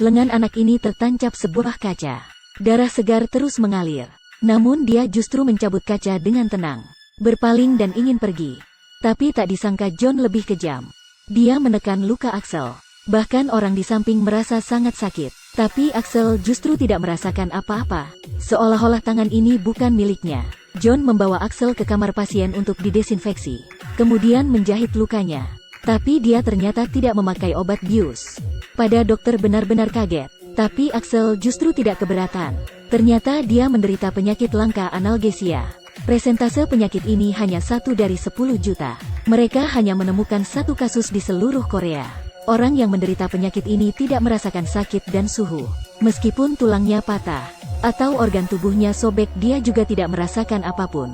Lengan anak ini tertancap sebuah kaca. Darah segar terus mengalir. Namun dia justru mencabut kaca dengan tenang. Berpaling dan ingin pergi. Tapi tak disangka John lebih kejam. Dia menekan luka Axel. Bahkan orang di samping merasa sangat sakit. Tapi Axel justru tidak merasakan apa-apa. Seolah-olah tangan ini bukan miliknya. John membawa Axel ke kamar pasien untuk didesinfeksi. Kemudian menjahit lukanya. Tapi dia ternyata tidak memakai obat bius. Pada dokter benar-benar kaget. Tapi Axel justru tidak keberatan. Ternyata dia menderita penyakit langka analgesia. Presentase penyakit ini hanya 1 dari 10 juta. Mereka hanya menemukan 1 kasus di seluruh Korea. Orang yang menderita penyakit ini tidak merasakan sakit dan suhu. Meskipun tulangnya patah atau organ tubuhnya sobek, dia juga tidak merasakan apapun.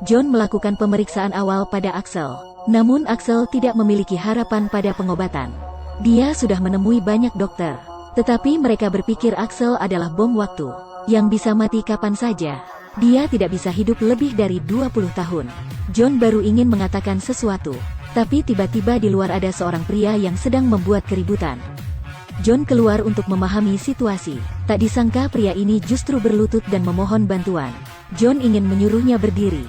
John melakukan pemeriksaan awal pada Axel. Namun Axel tidak memiliki harapan pada pengobatan. Dia sudah menemui banyak dokter. Tetapi mereka berpikir Axel adalah bom waktu, yang bisa mati kapan saja. Dia tidak bisa hidup lebih dari 20 tahun. John baru ingin mengatakan sesuatu. Tapi tiba-tiba di luar ada seorang pria yang sedang membuat keributan. John keluar untuk memahami situasi. Tak disangka pria ini justru berlutut dan memohon bantuan. John ingin menyuruhnya berdiri.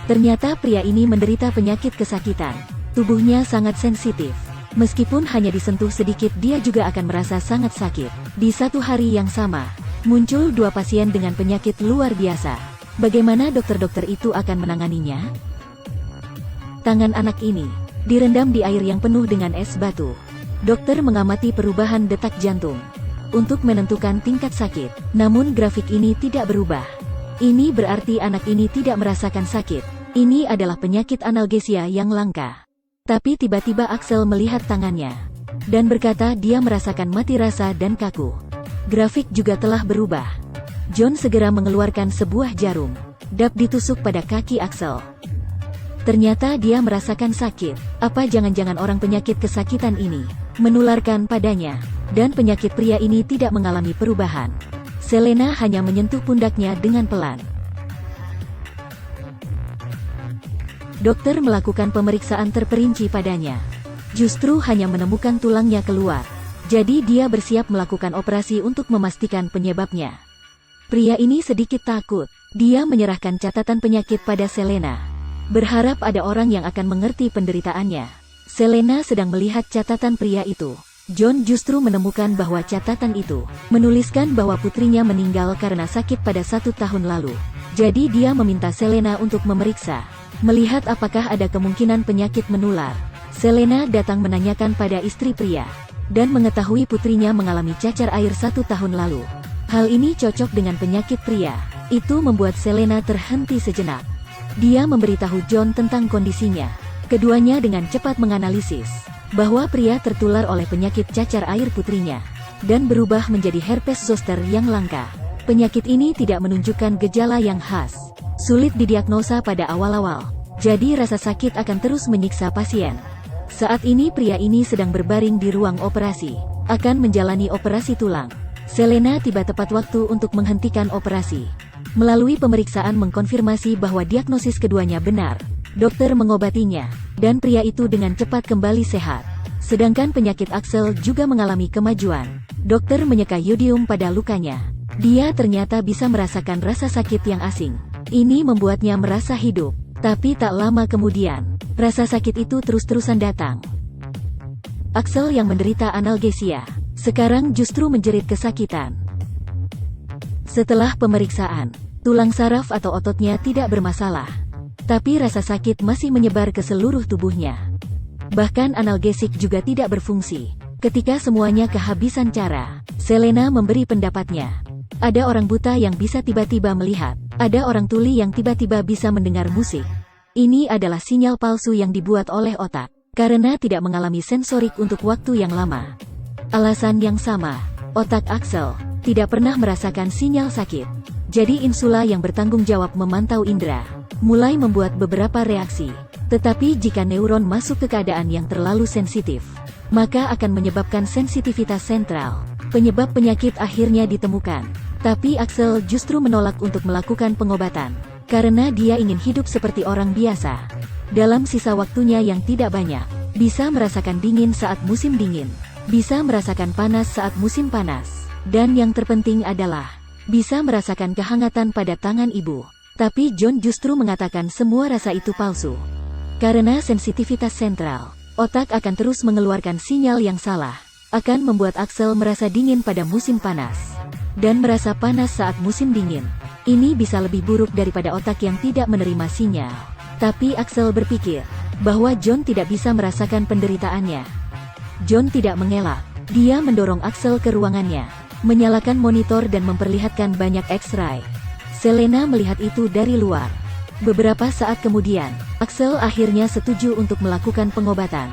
Ternyata pria ini menderita penyakit kesakitan. Tubuhnya sangat sensitif. Meskipun hanya disentuh sedikit, dia juga akan merasa sangat sakit. Di satu hari yang sama, muncul 2 pasien dengan penyakit luar biasa. Bagaimana dokter-dokter itu akan menanganinya? Tangan anak ini direndam di air yang penuh dengan es batu. Dokter mengamati perubahan detak jantung untuk menentukan tingkat sakit. Namun grafik ini tidak berubah. Ini berarti anak ini tidak merasakan sakit. Ini adalah penyakit analgesia yang langka. Tapi tiba-tiba Axel melihat tangannya dan berkata dia merasakan mati rasa dan kaku. Grafik juga telah berubah. John segera mengeluarkan sebuah jarum. Dap ditusuk pada kaki Axel. Ternyata dia merasakan sakit. Apa jangan-jangan orang penyakit kesakitan ini menularkan padanya? Dan penyakit pria ini tidak mengalami perubahan. Selena hanya menyentuh pundaknya dengan pelan. Dokter melakukan pemeriksaan terperinci padanya. Justru hanya menemukan tulangnya keluar. Jadi dia bersiap melakukan operasi untuk memastikan penyebabnya. Pria ini sedikit takut. Dia menyerahkan catatan penyakit pada Selena. Berharap ada orang yang akan mengerti penderitaannya. Selena sedang melihat catatan pria itu. John justru menemukan bahwa catatan itu menuliskan bahwa putrinya meninggal karena sakit pada 1 tahun lalu. Jadi dia meminta Selena untuk memeriksa. Melihat apakah ada kemungkinan penyakit menular. Selena datang menanyakan pada istri pria. Dan mengetahui putrinya mengalami cacar air 1 tahun lalu. Hal ini cocok dengan penyakit pria. Itu membuat Selena terhenti sejenak. Dia memberitahu John tentang kondisinya. Keduanya dengan cepat menganalisis bahwa pria tertular oleh penyakit cacar air putrinya dan berubah menjadi herpes zoster yang langka. Penyakit ini tidak menunjukkan gejala yang khas. Sulit didiagnosa pada awal-awal. Jadi rasa sakit akan terus menyiksa pasien. Saat ini pria ini sedang berbaring di ruang operasi. Akan menjalani operasi tulang. Selena tiba tepat waktu untuk menghentikan operasi. Melalui pemeriksaan mengkonfirmasi bahwa diagnosis keduanya benar. Dokter mengobatinya. Dan pria itu dengan cepat kembali sehat. Sedangkan penyakit Axel juga mengalami kemajuan. Dokter menyeka yodium pada lukanya. Dia ternyata bisa merasakan rasa sakit yang asing. Ini membuatnya merasa hidup. Tapi tak lama kemudian, rasa sakit itu terus-terusan datang. Axel yang menderita analgesia, sekarang justru menjerit kesakitan. Setelah pemeriksaan, tulang saraf atau ototnya tidak bermasalah. Tapi rasa sakit masih menyebar ke seluruh tubuhnya. Bahkan analgesik juga tidak berfungsi. Ketika semuanya kehabisan cara, Selena memberi pendapatnya. Ada orang buta yang bisa tiba-tiba melihat. Ada orang tuli yang tiba-tiba bisa mendengar musik. Ini adalah sinyal palsu yang dibuat oleh otak. Karena tidak mengalami sensorik untuk waktu yang lama. Alasan yang sama, otak Axel tidak pernah merasakan sinyal sakit. Jadi insula yang bertanggung jawab memantau indera, mulai membuat beberapa reaksi. Tetapi jika neuron masuk ke keadaan yang terlalu sensitif, maka akan menyebabkan sensitivitas sentral. Penyebab penyakit akhirnya ditemukan. Tapi Axel justru menolak untuk melakukan pengobatan. Karena dia ingin hidup seperti orang biasa. Dalam sisa waktunya yang tidak banyak, bisa merasakan dingin saat musim dingin. bisa merasakan panas saat musim panas, dan yang terpenting adalah bisa merasakan kehangatan pada tangan ibu. Tapi John justru mengatakan semua rasa itu palsu. Karena sensitivitas sentral, otak akan terus mengeluarkan sinyal yang salah, akan membuat Axel merasa dingin pada musim panas, dan merasa panas saat musim dingin. Ini bisa lebih buruk daripada otak yang tidak menerima sinyal. Tapi Axel berpikir bahwa John tidak bisa merasakan penderitaannya. John tidak mengelak. Dia mendorong Axel ke ruangannya, menyalakan monitor dan memperlihatkan banyak X-ray. Selena melihat itu dari luar. Beberapa saat kemudian, Axel akhirnya setuju untuk melakukan pengobatan.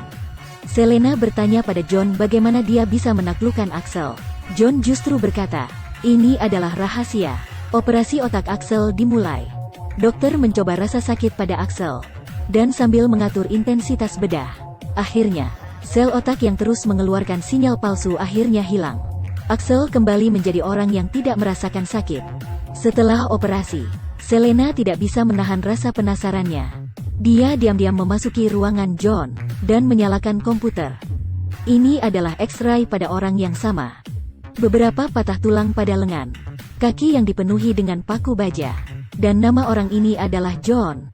Selena bertanya pada John bagaimana dia bisa menaklukkan Axel. John justru berkata, ini adalah rahasia. Operasi otak Axel dimulai. Dokter mencoba rasa sakit pada Axel, dan sambil mengatur intensitas bedah. Akhirnya, sel otak yang terus mengeluarkan sinyal palsu akhirnya hilang. Axel kembali menjadi orang yang tidak merasakan sakit. Setelah operasi, Selena tidak bisa menahan rasa penasarannya. Dia diam-diam memasuki ruangan John, dan menyalakan komputer. Ini adalah X-ray pada orang yang sama. Beberapa patah tulang pada lengan, kaki yang dipenuhi dengan paku baja, dan nama orang ini adalah John.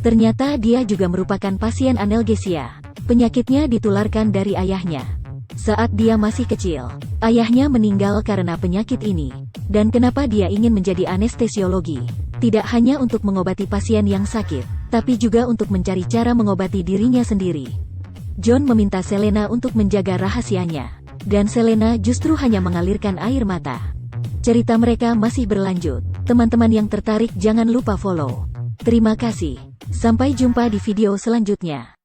Ternyata dia juga merupakan pasien analgesia. Penyakitnya ditularkan dari ayahnya. Saat dia masih kecil, ayahnya meninggal karena penyakit ini. Dan kenapa dia ingin menjadi anestesiologi? Tidak hanya untuk mengobati pasien yang sakit, tapi juga untuk mencari cara mengobati dirinya sendiri. John meminta Selena untuk menjaga rahasianya, dan Selena justru hanya mengalirkan air mata. Cerita mereka masih berlanjut. Teman-teman yang tertarik jangan lupa follow. Terima kasih. Sampai jumpa di video selanjutnya.